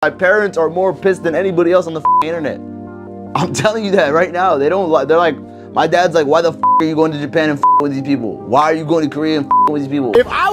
My parents are more pissed than anybody else on the internet. I'm telling you that right now. They're like, my dad's like, why the are you going to Japan and with these people? Why are you going to Korea and with these people? If I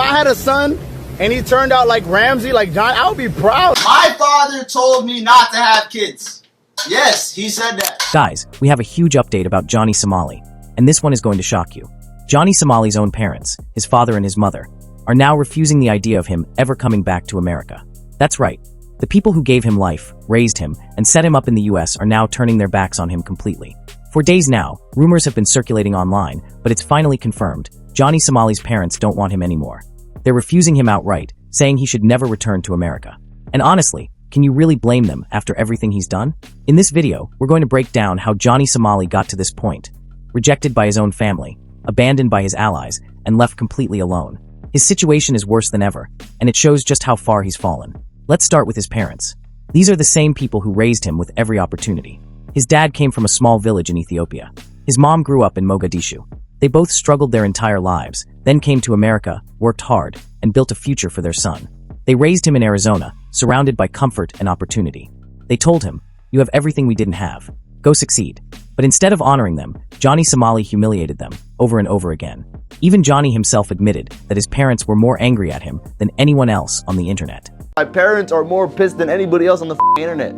had a son and he turned out like Ramsey, like John, I would be proud. My father told me not to have kids. Yes, he said that. Guys, we have a huge update about Johnny Somali, and this one is going to shock you. Johnny Somali's own parents, his father and his mother, are now refusing the idea of him ever coming back to America. That's right. The people who gave him life, raised him, and set him up in the US are now turning their backs on him completely. For days now, rumors have been circulating online, but it's finally confirmed. Johnny Somali's parents don't want him anymore. They're refusing him outright, saying he should never return to America. And honestly, can you really blame them after everything he's done? In this video, we're going to break down how Johnny Somali got to this point. Rejected by his own family, abandoned by his allies, and left completely alone. His situation is worse than ever, and it shows just how far he's fallen. Let's start with his parents. These are the same people who raised him with every opportunity. His dad came from a small village in Ethiopia. His mom grew up in Mogadishu. They both struggled their entire lives, then came to America, worked hard, and built a future for their son. They raised him in Arizona, surrounded by comfort and opportunity. They told him, "You have everything we didn't have. Go succeed." But instead of honoring them, Johnny Somali humiliated them, over and over again. Even Johnny himself admitted that his parents were more angry at him than anyone else on the internet. My parents are more pissed than anybody else on the internet.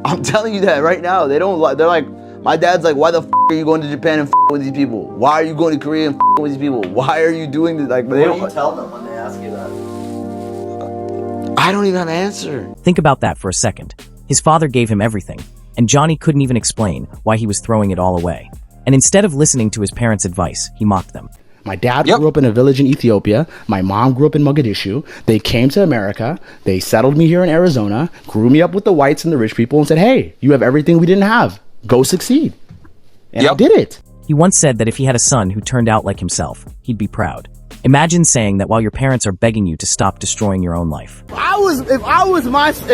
I'm telling you that right now. They're like, my dad's like, why the are you going to Japan and with these people? Why are you going to Korea and with these people? Why are you doing this? Like, what do you tell them when they ask you that? I don't even have an answer. Think about that for a second. His father gave him everything, and Johnny couldn't even explain why he was throwing it all away. And instead of listening to his parents' advice, he mocked them. My dad grew up in a village in Ethiopia. My mom grew up in Mogadishu. They came to America. They settled me here in Arizona, grew me up with the whites and the rich people, and said, hey, you have everything we didn't have. Go succeed. And I did it. He once said that if he had a son who turned out like himself, he'd be proud. Imagine saying that while your parents are begging you to stop destroying your own life. If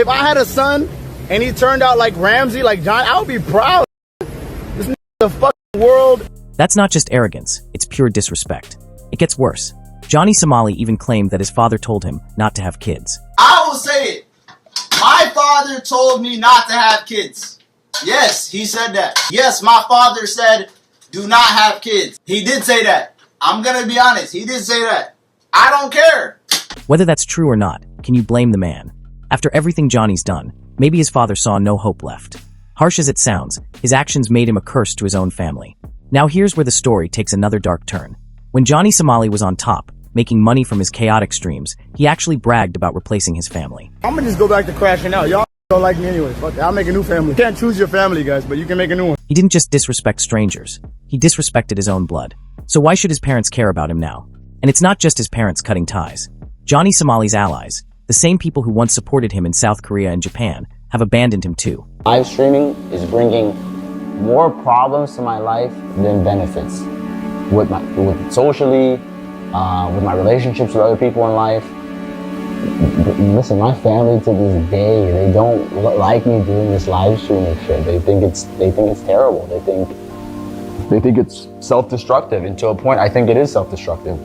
I had a son and he turned out like Ramsey, like John, I would be proud. This is the fucking world. That's not just arrogance, it's pure disrespect. It gets worse. Johnny Somali even claimed that his father told him not to have kids. I will say it. My father told me not to have kids. Yes, he said that. Yes, my father said, do not have kids. He did say that. I'm gonna be honest, he did say that. I don't care. Whether that's true or not, can you blame the man? After everything Johnny's done, maybe his father saw no hope left. Harsh as it sounds, his actions made him a curse to his own family. Now here's where the story takes another dark turn. When Johnny Somali was on top, making money from his chaotic streams, he actually bragged about replacing his family. I'm gonna just go back to crashing out. Y'all don't like me anyway. Fuck it. I'll make a new family. You can't choose your family, guys, but you can make a new one. He didn't just disrespect strangers. He disrespected his own blood. So why should his parents care about him now? And it's not just his parents cutting ties. Johnny Somali's allies, the same people who once supported him in South Korea and Japan, have abandoned him too. Live streaming is bringing more problems to my life than benefits. With socially, with my relationships with other people in life. Listen, my family to this day, they don't like me doing this live streaming shit. They think it's terrible. They think it's self-destructive, and to a point I think it is self-destructive.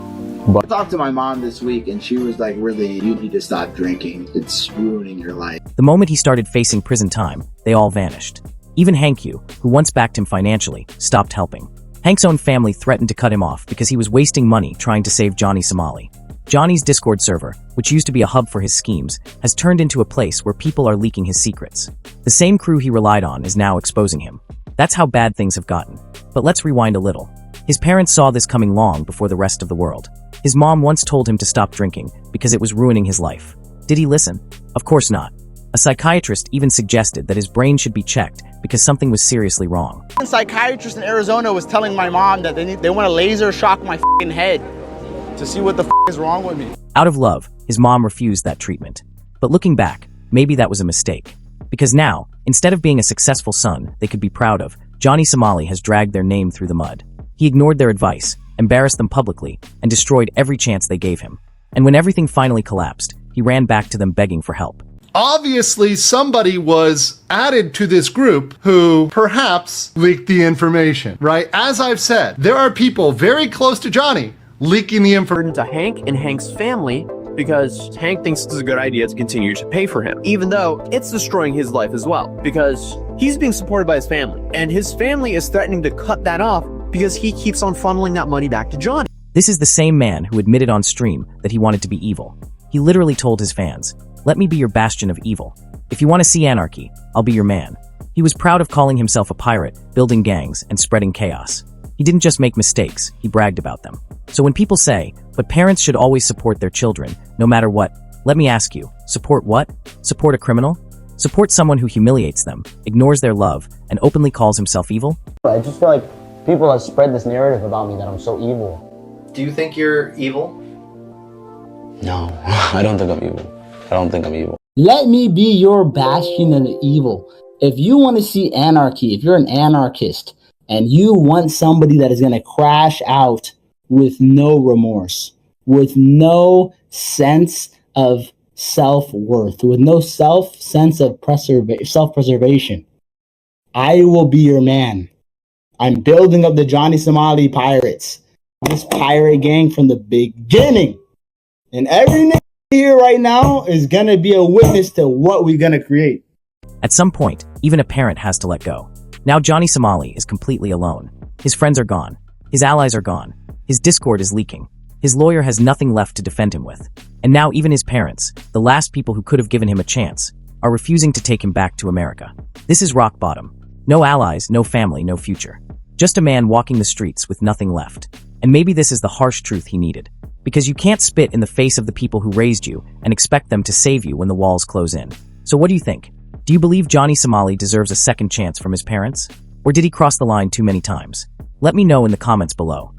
I talked to my mom this week and she was like, really, you need to stop drinking. It's ruining your life. The moment he started facing prison time, they all vanished. Even Hank Yu, who once backed him financially, stopped helping. Hank's own family threatened to cut him off because he was wasting money trying to save Johnny Somali. Johnny's Discord server, which used to be a hub for his schemes, has turned into a place where people are leaking his secrets. The same crew he relied on is now exposing him. That's how bad things have gotten. But let's rewind a little. His parents saw this coming long before the rest of the world. His mom once told him to stop drinking because it was ruining his life. Did he listen? Of course not. A psychiatrist even suggested that his brain should be checked because something was seriously wrong. A psychiatrist in Arizona was telling my mom that they want to laser shock my f***ing head to see what the f*** is wrong with me. Out of love, his mom refused that treatment. But looking back, maybe that was a mistake. Because now, instead of being a successful son they could be proud of, Johnny Somali has dragged their name through the mud. He ignored their advice, embarrassed them publicly, and destroyed every chance they gave him. And when everything finally collapsed, he ran back to them begging for help. Obviously, somebody was added to this group who perhaps leaked the information, right? As I've said, there are people very close to Johnny leaking the information to Hank and Hank's family because Hank thinks it's a good idea to continue to pay for him, even though it's destroying his life as well, because he's being supported by his family, and his family is threatening to cut that off because he keeps on funneling that money back to Johnny. This is the same man who admitted on stream that he wanted to be evil. He literally told his fans, "Let me be your bastion of evil. If you want to see anarchy, I'll be your man." He was proud of calling himself a pirate, building gangs, and spreading chaos. He didn't just make mistakes, he bragged about them. So when people say, "But parents should always support their children, no matter what," let me ask you, support what? Support a criminal? Support someone who humiliates them, ignores their love, and openly calls himself evil? I just feel like people have spread this narrative about me that I'm so evil. Do you think you're evil? No, I don't think I'm evil. I don't think I'm evil. Let me be your bastion of evil. If you want to see anarchy, if you're an anarchist, and you want somebody that is going to crash out with no remorse, with no sense of self-worth, with no sense of self-preservation, I will be your man. I'm building up the Johnny Somali pirates. This pirate gang from the beginning. And every nigga here right now is going to be a witness to what we're going to create. At some point, even a parent has to let go. Now Johnny Somali is completely alone. His friends are gone. His allies are gone. His Discord is leaking. His lawyer has nothing left to defend him with. And now even his parents, the last people who could have given him a chance, are refusing to take him back to America. This is rock bottom. No allies, no family, no future. Just a man walking the streets with nothing left. And maybe this is the harsh truth he needed. Because you can't spit in the face of the people who raised you and expect them to save you when the walls close in. So what do you think? Do you believe Johnny Somali deserves a second chance from his parents? Or did he cross the line too many times? Let me know in the comments below.